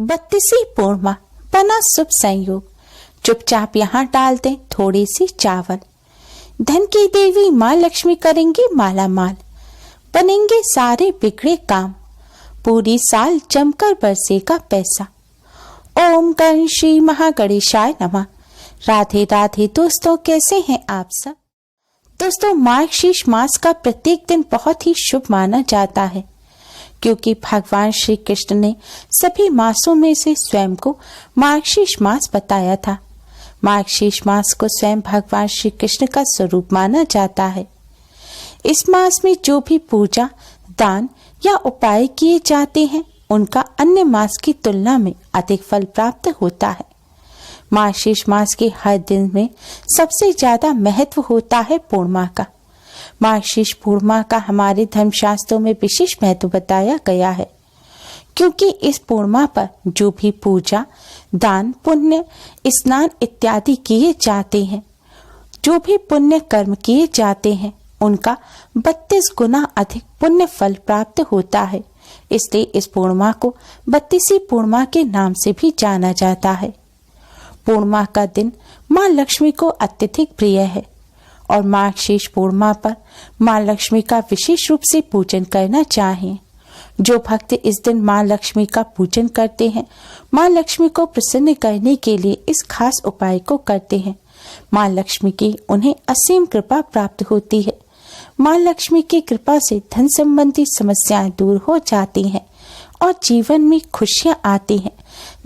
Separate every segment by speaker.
Speaker 1: 32वीं पूर्णिमा बना शुभ संयोग, चुपचाप यहाँ डाल दें थोड़ी सी चावल। धन की देवी माँ लक्ष्मी करेंगी माला माल, बनेंगे सारे बिगड़े काम, पूरी साल जमकर बरसेगा पैसा। ओम गण श्री महागणेशाय नमः। राधे राधे दोस्तों, कैसे हैं आप सब। दोस्तों, मार्गशीर्ष मास का प्रत्येक दिन बहुत ही शुभ माना जाता है, क्योंकि भगवान श्री कृष्ण ने सभी मासों में से स्वयं को मार्गशीर्ष मास बताया था। मार्गशीर्ष मास को स्वयं भगवान श्री कृष्ण का स्वरूप माना जाता है। इस मास में जो भी पूजा, दान या उपाय किए जाते हैं, उनका अन्य मास की तुलना में अधिक फल प्राप्त होता है। मार्गशीर्ष मास के हर दिन में सबसे ज्यादा महत्व होता है पूर्णिमा का। मार्गशीर्ष पूर्णिमा का हमारे धर्मशास्त्रों में विशेष महत्व बताया गया है, क्योंकि इस पूर्णिमा पर जो भी पूजा, दान, पुण्य, स्नान इत्यादि किए जाते हैं, जो भी पुण्य कर्म किए जाते हैं, उनका 32 गुना अधिक पुण्य फल प्राप्त होता है। इसलिए इस पूर्णिमा को 32वीं पूर्णिमा के नाम से भी जाना जाता है। पूर्णिमा का दिन माँ लक्ष्मी को अत्यधिक प्रिय है और मार्गशीर्ष पूर्णिमा पर माँ लक्ष्मी का विशेष रूप से पूजन करना चाहिए। जो भक्त इस दिन माँ लक्ष्मी का पूजन करते हैं, माँ लक्ष्मी को प्रसन्न करने के लिए इस खास उपाय को करते हैं, माँ लक्ष्मी की उन्हें असीम कृपा प्राप्त होती है। माँ लक्ष्मी की कृपा से धन संबंधी समस्याएं दूर हो जाती हैं और जीवन में खुशियां आती हैं,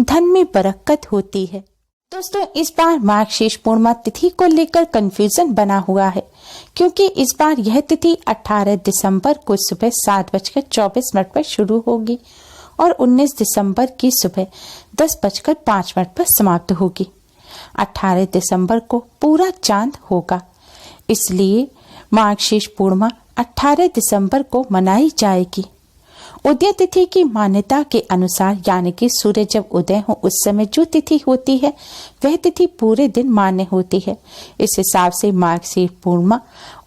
Speaker 1: धन में बरकत होती है। दोस्तों, इस बार मार्गशीर्ष पूर्णिमा तिथि को लेकर कंफ्यूजन बना हुआ है, क्योंकि इस बार यह तिथि 18 दिसंबर को सुबह 7:24 पर शुरू होगी और 19 दिसंबर की सुबह 10:05 पर समाप्त होगी। 18 दिसंबर को पूरा चांद होगा, इसलिए मार्गशीर्ष पूर्णिमा 18 दिसंबर को मनाई जाएगी। उदय तिथि की मान्यता के अनुसार, यानी कि सूर्य जब उदय हो उस समय जो तिथि होती है, वह तिथि पूरे दिन मान्य होती है। इस हिसाब से मार्गशीर्ष पूर्णिमा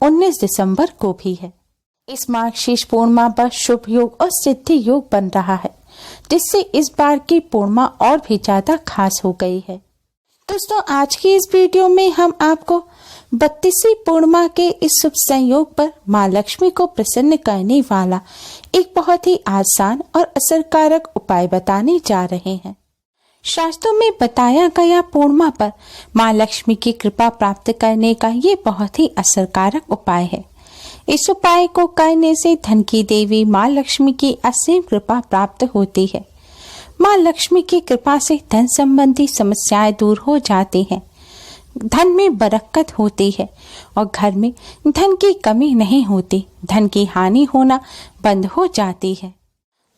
Speaker 1: 19 दिसंबर को भी है। इस मार्गशीर्ष पूर्णिमा पर शुभ योग और सिद्धि योग बन रहा है, जिससे इस बार की पूर्णिमा और भी ज्यादा खास हो गई है। दोस्तों, आज की इस वीडियो में हम आपको 32वीं पूर्णिमा के इस शुभ संयोग पर माँ लक्ष्मी को प्रसन्न करने वाला एक बहुत ही आसान और असरकारक उपाय बताने जा रहे हैं। शास्त्रों में बताया गया पूर्णिमा पर माँ लक्ष्मी की कृपा प्राप्त करने का ये बहुत ही असरकारक उपाय है। इस उपाय को करने से धन की देवी माँ लक्ष्मी की असीम कृपा प्राप्त होती है। माँ लक्ष्मी की कृपा से धन संबंधी समस्याएं दूर हो जाती हैं, धन में बरकत होती है और घर में धन की कमी नहीं होती, धन की हानि होना बंद हो जाती है।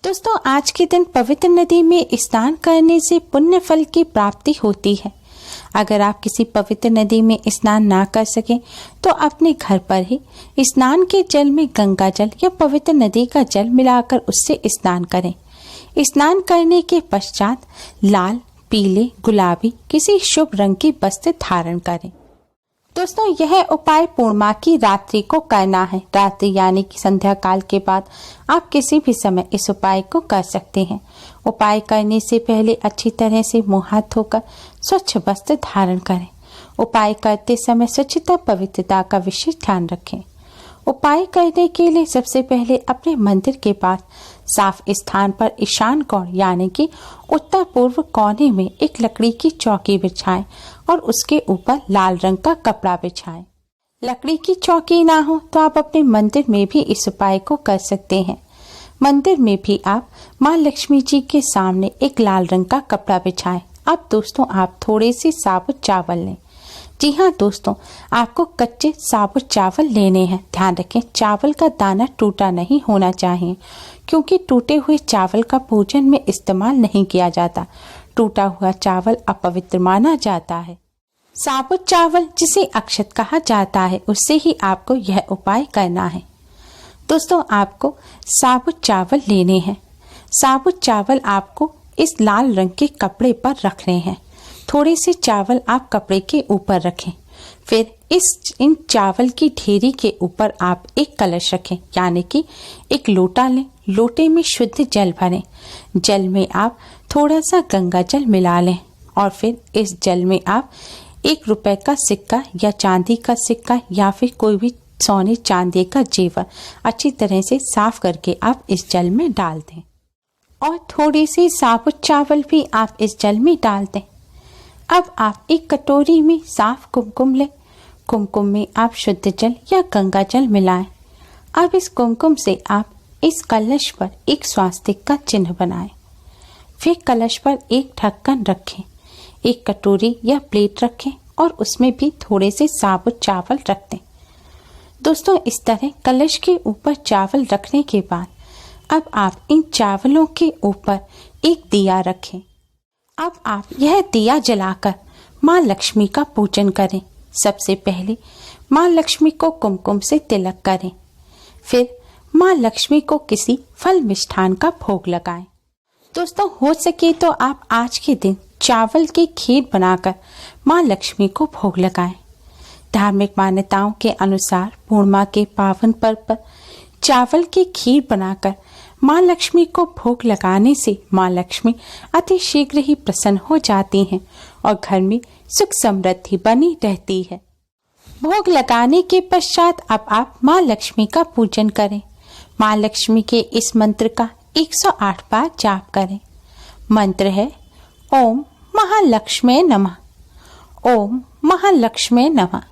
Speaker 1: दोस्तों, आज के दिन पवित्र नदी में स्नान करने से पुण्य फल की प्राप्ति होती है। अगर आप किसी पवित्र नदी में स्नान ना कर सकें, तो अपने घर पर ही स्नान के जल में गंगा जल या पवित्र नदी का जल मिलाकर उससे स्नान करें। स्नान करने के पश्चात लाल, पीले, गुलाबी किसी शुभ रंग की वस्त्र धारण करें। दोस्तों, यह उपाय पूर्णिमा की रात्रि को करना है। रात्रि यानी कि संध्या काल के बाद आप किसी भी समय इस उपाय को कर सकते हैं। उपाय करने से पहले अच्छी तरह से मुंह हाथ धोकर स्वच्छ वस्त्र धारण करें। उपाय करते समय स्वच्छता, पवित्रता का विशेष ध्यान रखें। उपाय करने के लिए सबसे पहले अपने मंदिर के पास साफ स्थान पर ईशान कोण यानी कि उत्तर पूर्व कोने में एक लकड़ी की चौकी बिछाएं और उसके ऊपर लाल रंग का कपड़ा बिछाएं। लकड़ी की चौकी ना हो तो आप अपने मंदिर में भी इस उपाय को कर सकते हैं। मंदिर में भी आप माँ लक्ष्मी जी के सामने एक लाल रंग का कपड़ा बिछाएं। अब दोस्तों, आप थोड़े से साबुत चावल लें। जी हाँ दोस्तों, आपको कच्चे साबुत चावल लेने हैं। ध्यान रखें, चावल का दाना टूटा नहीं होना चाहिए, क्योंकि टूटे हुए चावल का पूजन में इस्तेमाल नहीं किया जाता। टूटा हुआ चावल अपवित्र माना जाता है। साबुत चावल, जिसे अक्षत कहा जाता है, उससे ही आपको यह उपाय करना है। दोस्तों, आपको साबुत चावल लेने हैं। साबुत चावल आपको इस लाल रंग के कपड़े पर रखने हैं। थोड़े से चावल आप कपड़े के ऊपर रखें। फिर इन चावल की ढेरी के ऊपर आप एक कलश रखें, यानी कि एक लोटा लें। लोटे में शुद्ध जल भरें। जल में आप थोड़ा सा गंगा जल मिला लें और फिर इस जल में आप 1 रुपए का सिक्का या चांदी का सिक्का या फिर कोई भी सोने चांदी का जेवर अच्छी तरह से साफ करके आप इस जल में डाल दें और थोड़ी सी साबुत चावल भी आप इस जल में डाल दें। अब आप एक कटोरी में साफ कुमकुम लें। कुमकुम में आप शुद्ध जल या गंगा जल मिलाएं। अब इस कुमकुम से आप इस कलश पर एक स्वास्तिक का चिन्ह बनाएं। फिर कलश पर एक ढक्कन रखें, एक कटोरी या प्लेट रखें और उसमें भी थोड़े से साबुत चावल रख दें। दोस्तों, इस तरह कलश के ऊपर चावल रखने के बाद अब आप इन चावलों के ऊपर एक दिया रखें। अब आप यह दिया जलाकर माँ लक्ष्मी का पूजन करें। सबसे पहले माँ लक्ष्मी को कुमकुम से तिलक करें, फिर माँ लक्ष्मी को किसी फल मिष्ठान का भोग लगाएं। दोस्तों, हो सके तो आप आज के दिन चावल की खीर बनाकर माँ लक्ष्मी को भोग लगाएं। धार्मिक मान्यताओं के अनुसार पूर्णिमा के पावन पर्व पर चावल की खीर बनाकर माँ लक्ष्मी को भोग लगाने से माँ लक्ष्मी अति शीघ्र ही प्रसन्न हो जाती हैं और घर में सुख समृद्धि बनी रहती है। भोग लगाने के पश्चात अब आप माँ लक्ष्मी का पूजन करें। माँ लक्ष्मी के इस मंत्र का 108 बार जाप करें। मंत्र है ओम महालक्ष्मी नमः, ओम महालक्ष्मी नमः।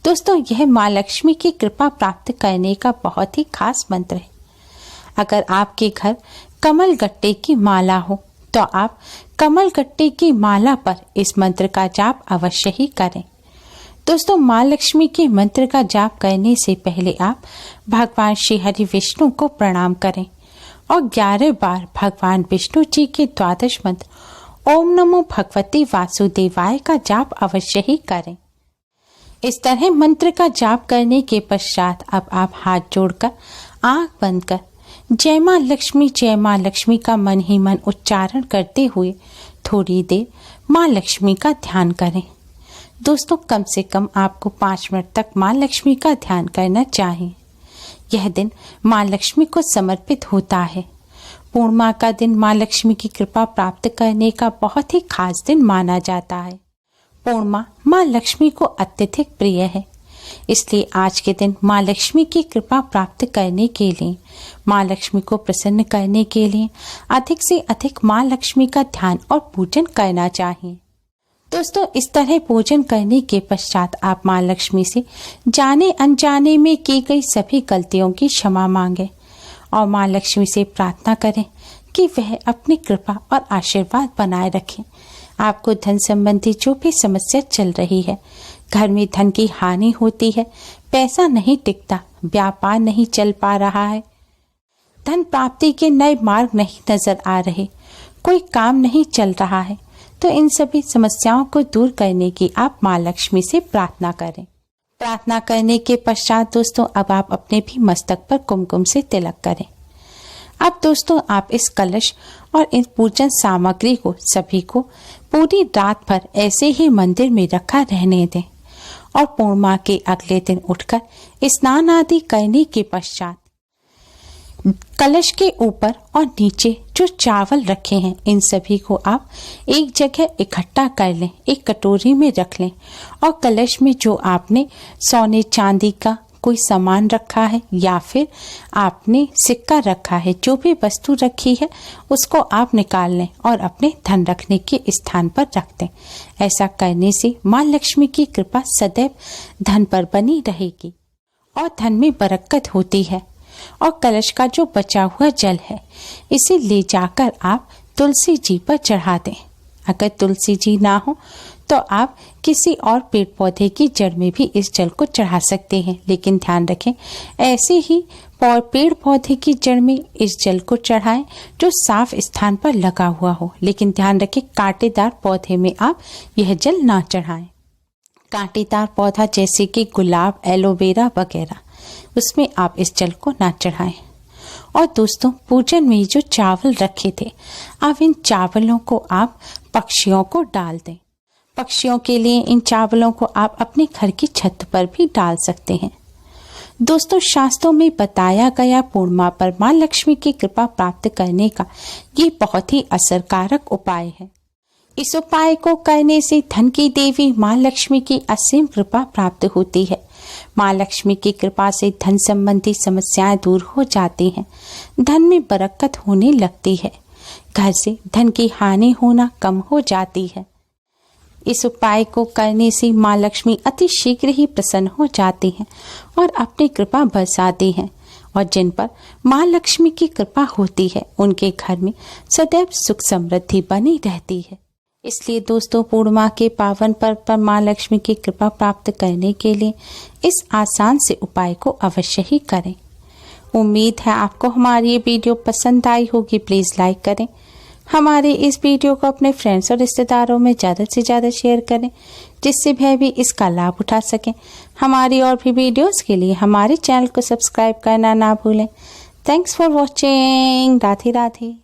Speaker 1: दोस्तों, यह माँ लक्ष्मी की कृपा प्राप्त करने का बहुत ही खास मंत्र है। अगर आपके घर कमल गट्टे की माला हो तो आप कमल गट्टे की माला पर इस मंत्र का जाप अवश्य ही करें। दोस्तों, माँ लक्ष्मी के मंत्र का जाप करने से पहले आप भगवान श्री हरि विष्णु को प्रणाम करें और 11 बार भगवान विष्णु जी के 12 मंत्र ओम नमो भगवते वासुदेवाय का जाप अवश्य ही करें। इस तरह मंत्र का जाप करने के पश्चात अब आप हाथ जोड़कर आंख बंद कर जय माँ लक्ष्मी का मन ही मन उच्चारण करते हुए थोड़ी देर माँ लक्ष्मी का ध्यान करें। दोस्तों, कम से कम आपको 5 मिनट तक माँ लक्ष्मी का ध्यान करना चाहिए। यह दिन माँ लक्ष्मी को समर्पित होता है। पूर्णिमा का दिन माँ लक्ष्मी की कृपा प्राप्त करने का बहुत ही खास दिन माना जाता है। पूर्णिमा माँ लक्ष्मी को अत्यधिक प्रिय है, इसलिए आज के दिन माँ लक्ष्मी की कृपा प्राप्त करने के लिए, माँ लक्ष्मी को प्रसन्न करने के लिए अधिक से अधिक माँ लक्ष्मी का ध्यान और पूजन करना चाहिए। दोस्तों, इस तरह पूजन करने के पश्चात आप माँ लक्ष्मी से जाने अनजाने में की गई सभी गलतियों की क्षमा मांगे और माँ लक्ष्मी से प्रार्थना करें कि वह अपनी कृपा और आशीर्वाद बनाए रखें। आपको धन संबंधी जो भी समस्या चल रही है, घर में धन की हानि होती है, पैसा नहीं टिकता, व्यापार नहीं चल पा रहा है, धन प्राप्ति के नए मार्ग नहीं नजर आ रहे, कोई काम नहीं चल रहा है, तो इन सभी समस्याओं को दूर करने की आप माँ लक्ष्मी से प्रार्थना करें। प्रार्थना करने के पश्चात दोस्तों, अब आप अपने भी मस्तक पर कुमकुम से तिलक करें। अब दोस्तों, आप इस कलश और इन पूजन सामग्री को सभी को पूरी रात भर ऐसे ही मंदिर में रखा रहने दें और पूर्णिमा के अगले दिन उठकर स्नान आदि करने के पश्चात कलश के ऊपर और नीचे जो चावल रखे हैं, इन सभी को आप एक जगह इकट्ठा कर लें, एक कटोरी में रख लें और कलश में जो आपने सोने चांदी का कोई सामान रखा है या फिर आपने सिक्का रखा है, जो भी वस्तु रखी है उसको आप निकाल लें और अपने धन रखने के स्थान पर रख दें। ऐसा करने से माँ लक्ष्मी की कृपा सदैव धन पर बनी रहेगी और धन में बरकत होती है। और कलश का जो बचा हुआ जल है, इसे ले जाकर आप तुलसी जी पर चढ़ा दें। अगर तुलसी जी ना हो तो आप किसी और पेड़ पौधे की जड़ में भी इस जल को चढ़ा सकते हैं, लेकिन ध्यान रखें ऐसे ही पेड़ पौधे की जड़ में इस जल को चढ़ाएं जो साफ स्थान पर लगा हुआ हो, लेकिन ध्यान रखें कांटेदार पौधे में आप यह जल ना चढ़ाएं। कांटेदार पौधा जैसे कि गुलाब, एलोवेरा वगैरह, उसमें आप इस जल को ना चढ़ाएं। और दोस्तों, पूजन में जो चावल रखे थे, अब इन चावलों को आप पक्षियों को डाल दें। पक्षियों के लिए इन चावलों को आप अपने घर की छत पर भी डाल सकते हैं। दोस्तों, शास्त्रों में बताया गया पूर्णिमा पर माँ लक्ष्मी की कृपा प्राप्त करने का ये बहुत ही असरकारक उपाय है। इस उपाय को करने से धन की देवी माँ लक्ष्मी की असीम कृपा प्राप्त होती है। माँ लक्ष्मी की कृपा से धन संबंधी समस्याएं दूर हो जाती हैं, धन में बरकत होने लगती है, घर से धन की हानि होना कम हो जाती है। इस उपाय को करने से माँ लक्ष्मी अति शीघ्र ही प्रसन्न हो जाती हैं और अपनी कृपा बरसाती हैं, और जिन पर माँ लक्ष्मी की कृपा होती है उनके घर में सदैव सुख समृद्धि बनी रहती है। इसलिए दोस्तों, पूर्णिमा के पावन पर्व पर माँ लक्ष्मी की कृपा प्राप्त करने के लिए इस आसान से उपाय को अवश्य ही करें। उम्मीद है आपको हमारी ये वीडियो पसंद आई होगी। प्लीज़ लाइक करें, हमारे इस वीडियो को अपने फ्रेंड्स और रिश्तेदारों में ज़्यादा से ज़्यादा शेयर करें, जिससे वह भी इसका लाभ उठा सकें। हमारी और भी वीडियोस के लिए हमारे चैनल को सब्सक्राइब करना ना भूलें। Thanks for watching. Radhe Radhe.